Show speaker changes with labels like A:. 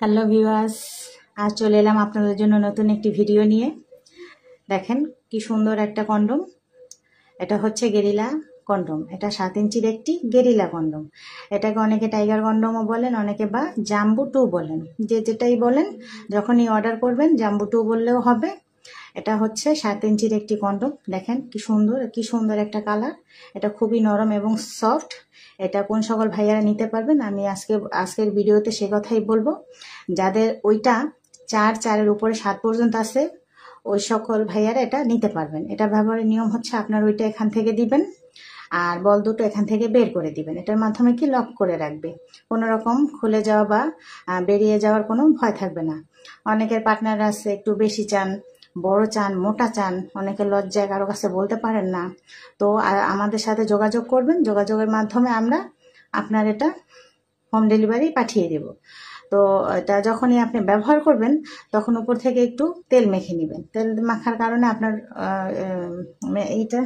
A: Hello viewers, আজ চলে এলাম আপনাদের জন্য নতুন একটি ভিডিও নিয়ে। দেখেন কি সুন্দর একটা কন্ডম। এটা হচ্ছে গেরিলা কন্ডম। এটা 7 ইঞ্চির একটি গেরিলা কন্ডম। এটাকে অনেকে টাইগার কন্ডমও বলেন, অনেকে বা জাম্বু 2 বলেন। যে যেটাই বলেন, যখনই অর্ডার করবেন জাম্বু 2 বললেও হবে। এটা হচ্ছে 7 ইঞ্চির একটি কন্ডম। দেখেন কি সুন্দর একটা কালার। এটা খুবই নরম এবং সফট। এটা কোন সকল ভাইয়ারা নিতে পারবেন আমি আজকের ভিডিওতে সে কথাই বলবো। যাদের ওইটা 4 উপরে 7 পর্যন্ত আছে, ওই সকল ভাইয়ারা এটা নিতে পারবেন। এটা ব্যবহারের নিয়ম হচ্ছে আপনার ওইটা এখান থেকে দিবেন আর বল দুটো এখান থেকে বের করে দিবেন। এটার মাধ্যমে কি লক করে রাখবে, কোনো রকম খুলে যাওয়া বা বেরিয়ে যাওয়ার কোনো ভয় থাকবে না। অনেকের পার্টনার আছে একটু বেশি চান, বড় চান, মোটা চান, অনেকে লজ্জায় কারো কাছে বলতে পারেন না। তো আমাদের সাথে যোগাযোগ করবেন, যোগাযোগের মাধ্যমে আমরা আপনার এটা হোম ডেলিভারি পাঠিয়ে দেব। তো এটা যখনই আপনি ব্যবহার করবেন তখন উপর থেকে একটু তেল মেখে নেবেন। তেল মাখার কারণে আপনার এইটা